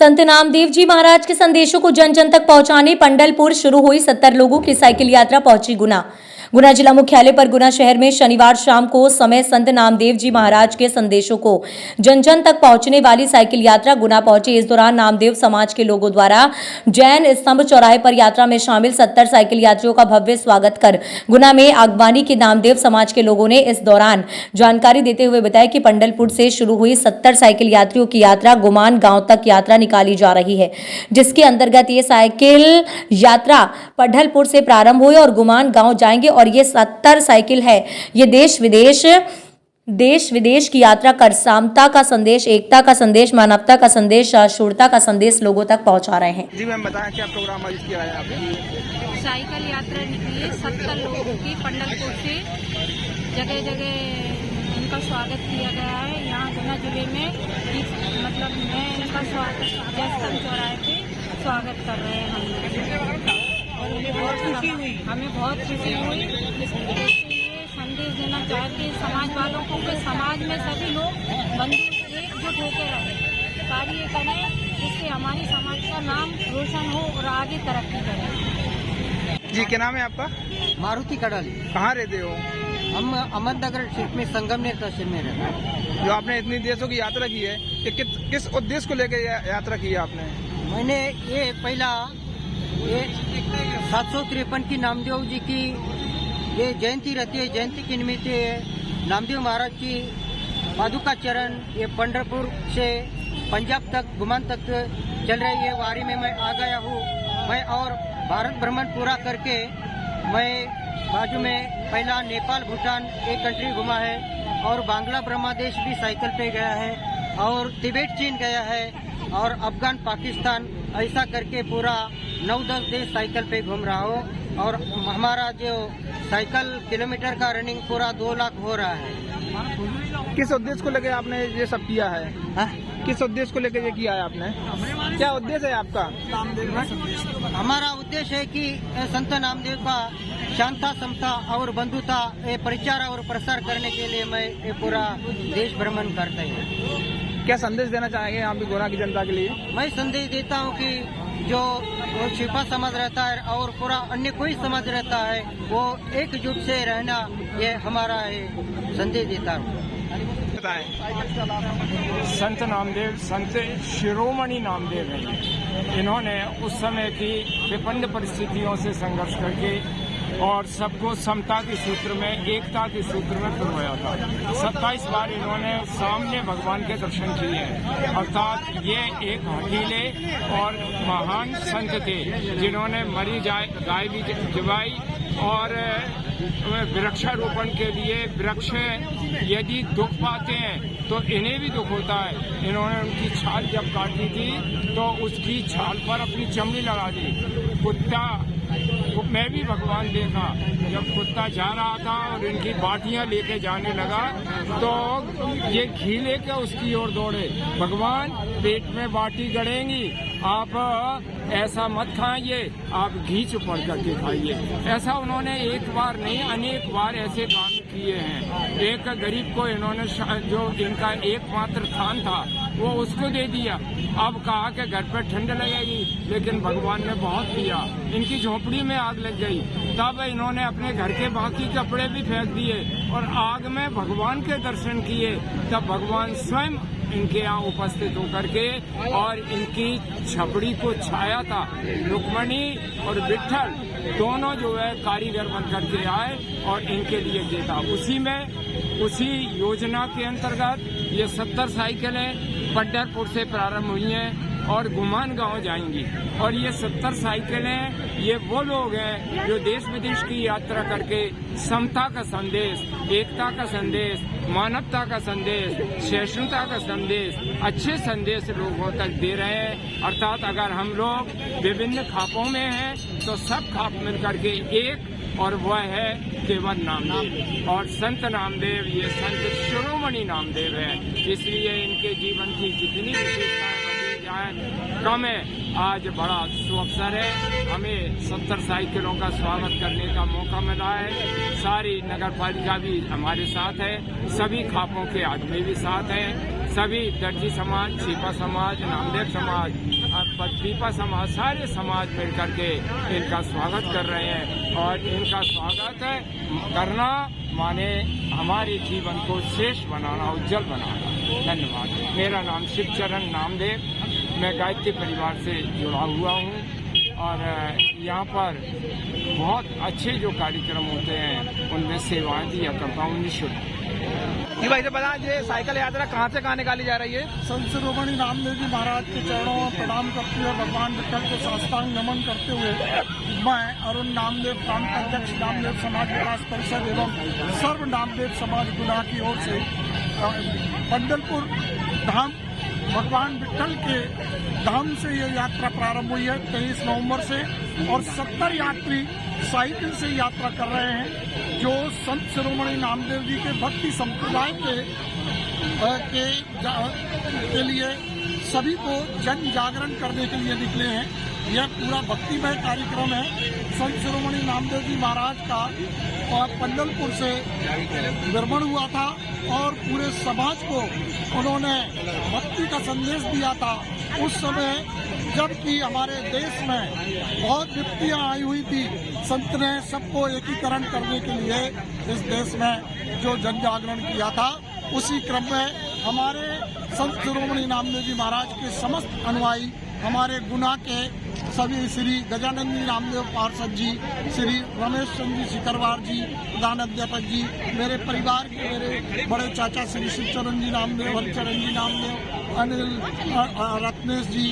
संत नामदेव जी महाराज के संदेशों को जन जन तक पहुंचाने पंढरपुर शुरू हुई 70 लोगों की साइकिल यात्रा पहुंची गुना जिला मुख्यालय पर गुना शहर में शनिवार शाम को समय संत नामदेव जी महाराज के संदेशों को जन जन तक पहुंचने वाली साइकिल यात्रा गुना पहुंची। इस दौरान नामदेव समाज के लोगों द्वारा जैन स्तंभ चौराहे पर यात्रा में शामिल 70 साइकिल यात्रियों का भव्य स्वागत कर गुना में आगवानी की नामदेव समाज के लोगों ने इस दौरान जानकारी देते हुए बताया कि पंढरपुर से शुरू हुई 70 साइकिल यात्रियों की यात्रा गुमान गांव तक यात्रा निकाली जा रही है, जिसके अंतर्गत ये साइकिल यात्रा पंढरपुर से प्रारंभ हुई और गुमान गांव जाएंगे और ये 70 साइकिल है। ये देश विदेश की यात्रा कर समता का संदेश, एकता का संदेश, मानवता का संदेश, शूरता का संदेश लोगों तक पहुंचा रहे हैं। जी मैम, बताएं क्या प्रोग्राम आयोजित किया है यहाँ पे? साइकिल यात्रा निकली है 70 लोगों की पंढरपुर से। जगह जगह उनका स्वागत किया गया है। यहाँ गुना जिले में मतलब मैं इनका स्वागत जयस्तंभ चौराहे पे स्वागत कर रहे हैं हम। और हमें बहुत खुशी हुई। ये संदेश देना चाहते हैं समाज वालों को कि समाज में सभी लोग बंधु एकजुट होकर रहें, कार्य करें, जिससे हमारी समाज का नाम रोशन हो और आगे तरक्की करें। जी, क्या नाम है आपका? मारुति कड़ाली। कहाँ रहते हो? हम अहमदनगर क्षेत्र में संगमनेर तहसील में रहते हैं। जो आपने इतनी देशों की यात्रा की है, ये किस उद्देश्य को लेकर यात्रा की है आपने? मैंने ये पहला 753 की नामदेव जी की ये जयंती रहती है। जयंती के निमित्त नामदेव महाराज की पादुका चरण ये पंढरपुर से पंजाब तक गुमान तक चल रही है। वारी में मैं आ गया हूँ। मैं और भारत भ्रमण पूरा करके मैं बाजू में पहला नेपाल भूटान एक कंट्री घुमा है और बांग्ला ब्रह्मदेश भी साइकिल पे गया है और तिब्बत चीन गया है और अफगान पाकिस्तान, ऐसा करके पूरा 9-10 देश साइकिल पे घूम रहा हूँ। और हमारा जो साइकिल किलोमीटर का रनिंग पूरा 2 लाख हो रहा है। किस उद्देश्य को लेकर आपने ये सब किया है? हा? किस उद्देश्य को लेकर ये किया है आपने? क्या उद्देश्य है आपका? हमारा उद्देश्य है कि संत नामदेव का शांता, समता और बंधुता ये प्रचार और प्रसार करने के लिए मैं ये पूरा देश भ्रमण करता हूँ। क्या संदेश देना चाहेंगे यहाँ पे गोरा की जनता के लिए? मैं संदेश देता हूँ कि जो छिपा समाज रहता है और पूरा अन्य कोई समाज रहता है, वो एकजुट से रहना, ये हमारा संदेश देता हूँ। संत नामदेव संत शिरोमणि नामदेव हैं। इन्होंने उस समय की विपन्न परिस्थितियों से संघर्ष करके और सबको समता के सूत्र में, एकता के सूत्र में पिरोया था। 27 बार इन्होंने सामने भगवान के दर्शन किए हैं। अर्थात ये एक हकीले और महान संत थे जिन्होंने मरी गाय भी जिवाई और वृक्षारोपण के लिए वृक्ष यदि दुख पाते हैं तो इन्हें भी दुख होता है। इन्होंने उनकी छाल जब काटी थी तो उसकी छाल पर अपनी चमड़ी लगा दी। कुत्ता मैं भी भगवान देखा, जब कुत्ता जा रहा था और इनकी बाटियां लेके जाने लगा तो ये घी लेके उसकी ओर दौड़े। भगवान पेट में बाटी गड़ेंगी, आप ऐसा मत खाइए, आप घी चुपड़ करके खाइए। ऐसा उन्होंने एक बार नहीं अनेक बार ऐसे काम किए हैं। एक गरीब को इन्होंने जो इनका एकमात्र थान था वो उसको दे दिया। अब कहा कि घर पर ठंड लगेगी, लेकिन भगवान ने बहुत दिया। इनकी झोपड़ी में आग लग गई, तब इन्होंने अपने घर के बाकी कपड़े भी फेंक दिए और आग में भगवान के दर्शन किए। तब भगवान स्वयं इनके यहाँ उपस्थित होकर के और इनकी छपड़ी को छाया था। रुक्मणी और विट्ठल दोनों जो है कारीगर बन करके आए और इनके लिए देता। उसी योजना के अंतर्गत ये 70 साइकिलें पंढरपुर से प्रारंभ हुई हैं और गुमान गांव जाएंगी। और ये 70 साइकिलें ये वो लोग हैं जो देश विदेश की यात्रा करके समता का संदेश, एकता का संदेश, मानवता का संदेश, सहिष्णुता का संदेश, अच्छे संदेश लोगों तक दे रहे हैं। अर्थात अगर हम लोग विभिन्न खापों में हैं तो सब खाप मिल करके एक, और वह है केवल नामदेव। और संत नामदेव ये संत शिरोमणि नामदेव है, इसलिए इनके जीवन की जितनी विशेषताएं बताई जाए कम है। आज बड़ा सुअवसर है, हमें 70 साइकिलों का स्वागत करने का मौका मिला है। सारी नगर पालिका भी हमारे साथ है, सभी खापों के आदमी भी साथ हैं। सभी दर्जी समाज, छिपा समाज, नामदेव समाज, पीपा समाज, सारे समाज मिलकर के इनका स्वागत कर रहे हैं। और इनका स्वागत करना माने हमारे जीवन को श्रेष्ठ बनाना, उज्जवल बनाना। धन्यवाद। मेरा नाम शिवचरण नामदेव, मैं गायत्री परिवार से जुड़ा हुआ हूँ और यहाँ पर बहुत अच्छे जो कार्यक्रम होते हैं उनमें सेवाएं दिया करता हूँ निःशुल्क। जी भाई, बता ये साइकिल यात्रा कहाँ से कहाँ निकाली जा रही है? संत शिरोमणि नामदेव जी महाराज के चरणों में प्रणाम करते हुए, भगवान विठ्ठल को साष्टांग नमन करते हुए मैं अरुण नामदेव, प्रांत अध्यक्ष नामदेव समाज विकास परिषद एवं सर्व नामदेव समाज गुना की ओर से पंढरपुर धाम भगवान विठ्ठल के धाम से ये यात्रा प्रारंभ हुई है 23 नवंबर से, और 70 यात्री साइकिल से यात्रा कर रहे हैं जो संत शिरोमणि नामदेव जी के भक्ति संप्रदाय के लिए सभी को जन जागरण करने के लिए निकले हैं। यह पूरा भक्तिमय कार्यक्रम है। संत शिरोमणि नामदेव जी महाराज का पंढरपुर से भ्रमण हुआ था और पूरे समाज को उन्होंने भक्ति का संदेश दिया था। उस समय जबकि हमारे देश में बहुत विपत्तियां आई हुई थी, संत ने सबको एकीकरण करने के लिए इस देश में जो जन जागरण किया था, उसी क्रम में हमारे संत शिरोमणि नामदेव जी महाराज के समस्त अनुयायी, हमारे गुना के सभी श्री गजानंद जी नामदेव पार्षद जी, श्री रमेश चंद्र जी सिकरवार जी, प्रधान अध्यापक जी, मेरे परिवार के मेरे बड़े चाचा श्री शिवचरण जी नामदेव, हरिचरण जी नामदेव, अनिल रत्नेश जी,